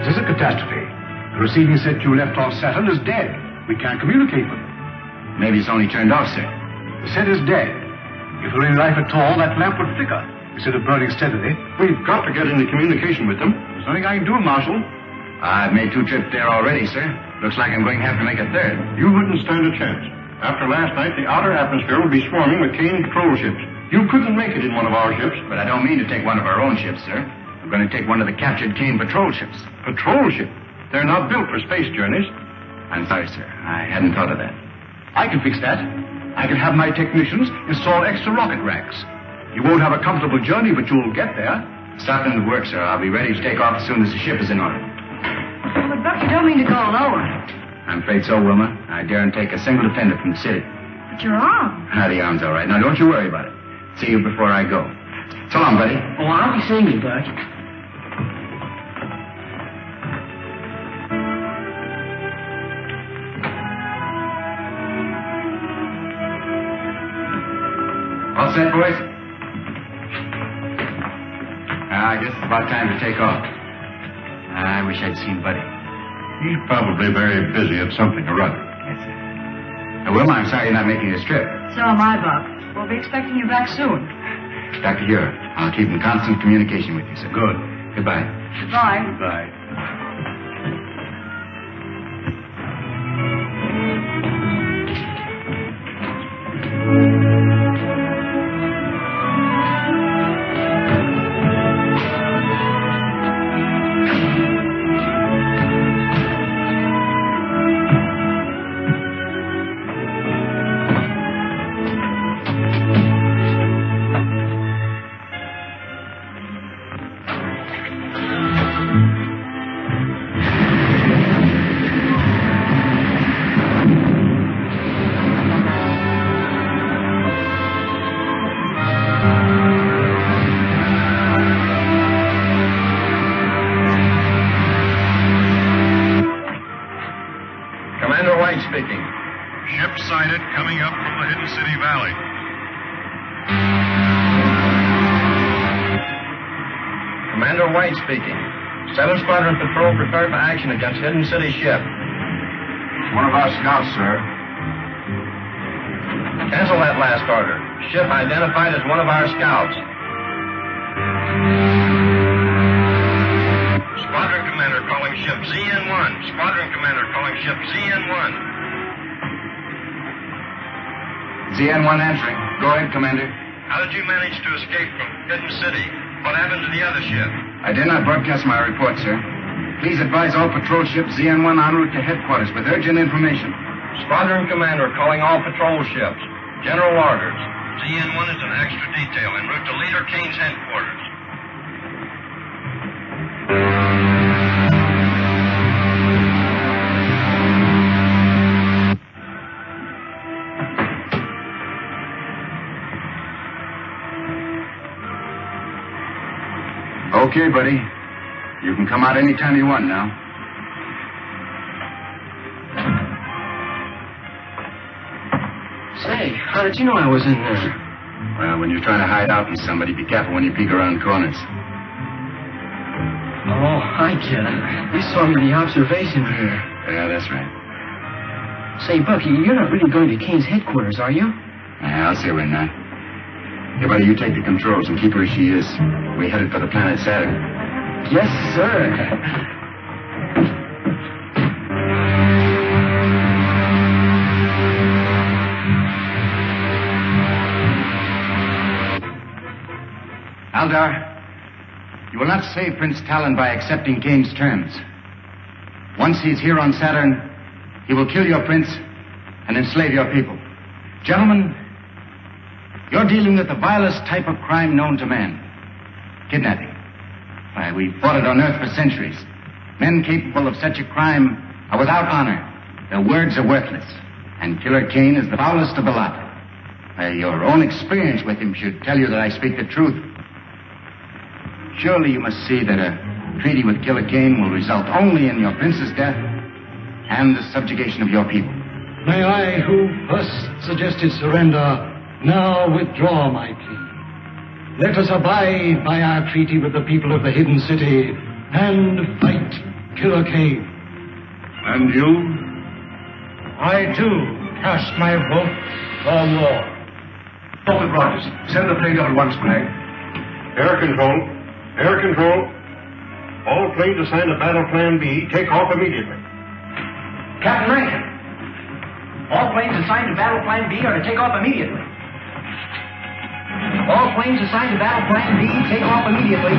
This is a catastrophe. The receiving set you left on Saturn is dead. We can't communicate with it. Maybe it's only turned off, sir. The set is dead. If there were any life at all, that lamp would flicker instead of burning steadily. We've got to get into communication with them. There's nothing I can do, Marshal. I've made 2 trips there already, sir. Looks like I'm going to have to make a third. You wouldn't stand a chance. After last night, the outer atmosphere will be swarming with Kane patrol ships. You couldn't make it in one of our ships. But I don't mean to take one of our own ships, sir. I'm going to take one of the captured Kane patrol ships. Patrol ship? They're not built for space journeys. I'm sorry, sir. I hadn't thought of that. I can fix that. I can have my technicians install extra rocket racks. You won't have a comfortable journey, but you'll get there. Start them to work, sir. I'll be ready to take off as soon as the ship is in order. Well, but Buck, you don't mean to go alone. I'm afraid so, Wilma. I daren't take a single defender from the city. But your arm. The arm's all right. Now, don't you worry about it. See you before I go. So long, buddy. Oh, I'll be seeing you, Buck. All set, boys? I guess it's about time to take off. I wish I'd seen Buddy. He's probably very busy at something or other. That's it. Wilma, I'm sorry you're not making this trip. So am I, Buck. We'll be expecting you back soon. Dr. Huer, I'll keep in constant communication with you, sir. Good. Goodbye. Goodbye. Goodbye. Speaking. Ship sighted coming up from the Hidden City Valley. Commander White speaking. 7 Squadron Patrol prepared for action against Hidden City ship. One of our scouts, sir. Cancel that last order. Ship identified as one of our scouts. Squadron Commander calling ship ZN-1. Squadron Commander calling ship ZN-1. ZN-1 answering. Go ahead, Commander. How did you manage to escape from Hidden City? What happened to the other ship? I did not broadcast my report, sir. Please advise all patrol ships ZN-1 en route to headquarters with urgent information. Squadron Commander calling all patrol ships. General orders. ZN-1 is an extra detail en route to Leader Kane's headquarters. Okay, buddy. You can come out any time you want now. Say, how did you know I was in there? Well, when you're trying to hide out from somebody, be careful when you peek around corners. Oh, I get it. You saw me in the observation here. Yeah, that's right. Say, Bucky, you're not really going to Kane's headquarters, are you? Yeah, I'll say we're not. Hey, buddy, you take the controls and keep her as she is. We headed for the planet Saturn. Yes, sir. Aldar, you will not save Prince Tallen by accepting Kane's terms. Once he's here on Saturn, he will kill your prince and enslave your people. Gentlemen, you're dealing with the vilest type of crime known to man. Kidnapping. Why, we've fought it on Earth for centuries. Men capable of such a crime are without honor. Their words are worthless. And Killer Kane is the foulest of the lot. Why, your own experience with him should tell you that I speak the truth. Surely you must see that a treaty with Killer Kane will result only in your prince's death and the subjugation of your people. May I, who first suggested surrender, Now withdraw my plea. Let us abide by our treaty with the people of the Hidden City and fight Killer Kane. And you? I, too, cast my vote for war. Talk with Rogers. Send the plane out at once, Kragg. Air control. Air control. All planes assigned to Battle Plan B, take off immediately. Captain Rankin. All planes assigned to Battle Plan B are to take off immediately. All planes assigned to Battle Plan B, take off immediately.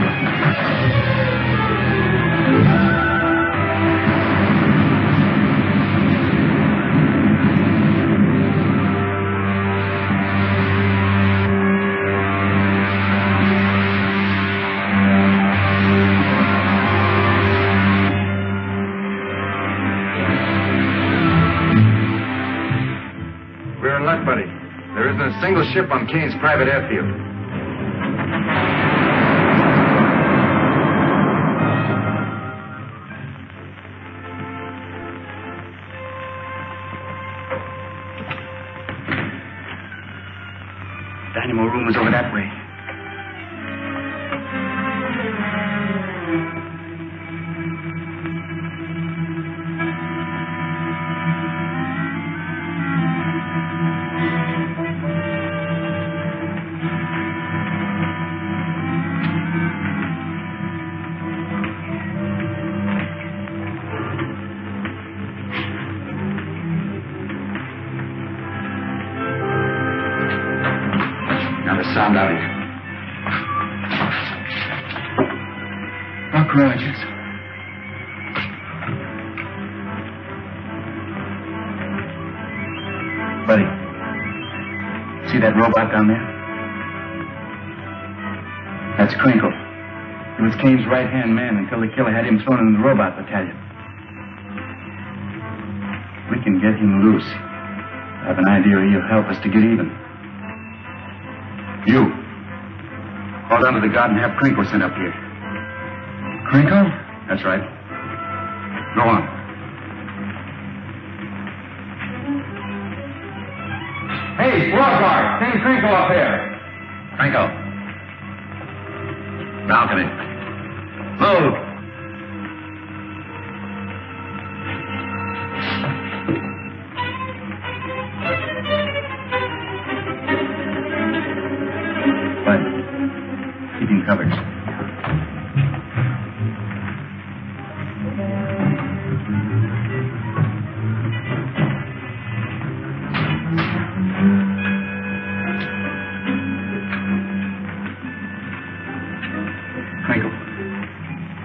We're in luck, buddy. There isn't a single ship on Kane's private airfield. Dynamo room is over that way. Sound out here. Buck Rogers. Buddy, see that robot down there? That's Krenko. He was Kane's right-hand man until the killer had him thrown in the robot battalion. We can get him loose. I have an idea he'll help us to get even. You. Call down to the guard and have Krenko sent up here. Krenko? That's right. Go on. Hey, squad guard, send Krenko up here. Krenko. Balcony. Move. Keep him covered.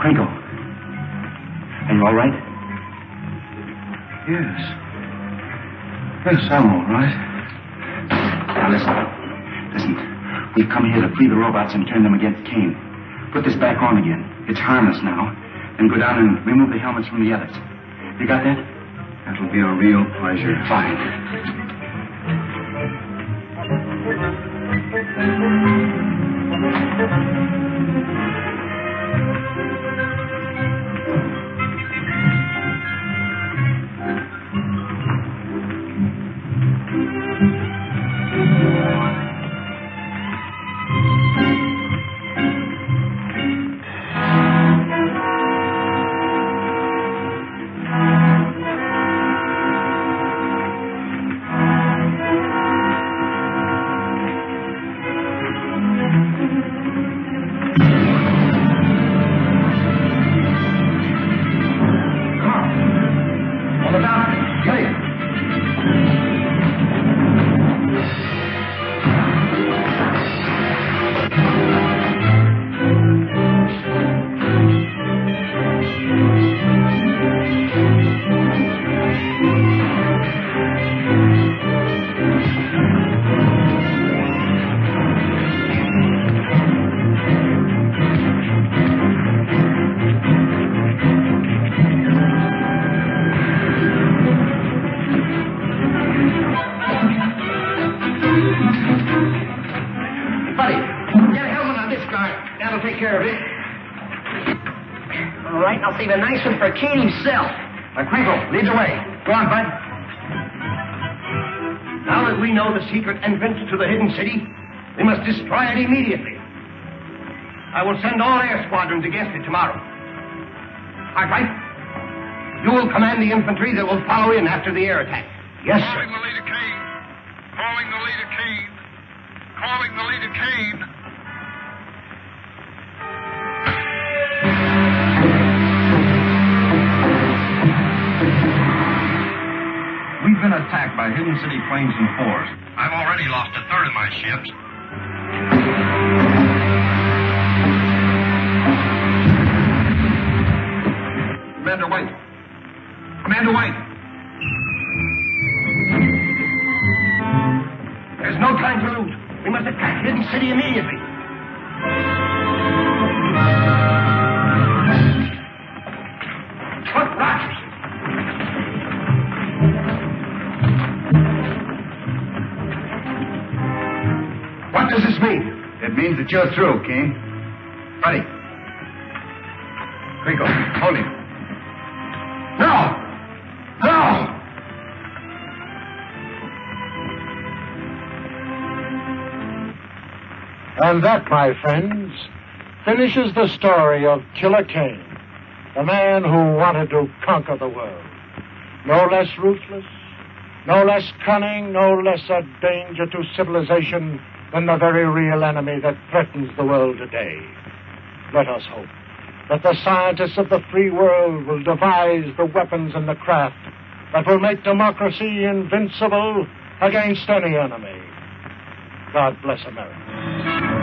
Krenko. Are you all right? Yes. Yes, I'm all right. Now listen. We've come here to free the robots and turn them against Kane. Put this back on again. It's harmless now. Then go down and remove the helmets from the others. You got that? That'll be a real pleasure. Fine. I'll save a nice one for Kane himself. Krenko, lead the way. Go on, bud. Now that we know the secret entrance to the hidden city, we must destroy it immediately. I will send all air squadrons against it tomorrow. Cartwright, you will command the infantry that will follow in after the air attack. Yes, sir. Calling the leader Kane. Calling the leader Kane. Calling the leader Kane. We've been attacked by hidden city planes and force. I've already lost a third of my ships. Commander White. Commander White. There's no time to lose. We must attack hidden city immediately. What Rogers? What does this mean? It means that you're through, Kane. Buddy. Krenko, hold him. No! No! And that, my friends, finishes the story of Killer Kane, the man who wanted to conquer the world. No less ruthless, no less cunning, no less a danger to civilization than the very real enemy that threatens the world today. Let us hope that the scientists of the free world will devise the weapons and the craft that will make democracy invincible against any enemy. God bless America.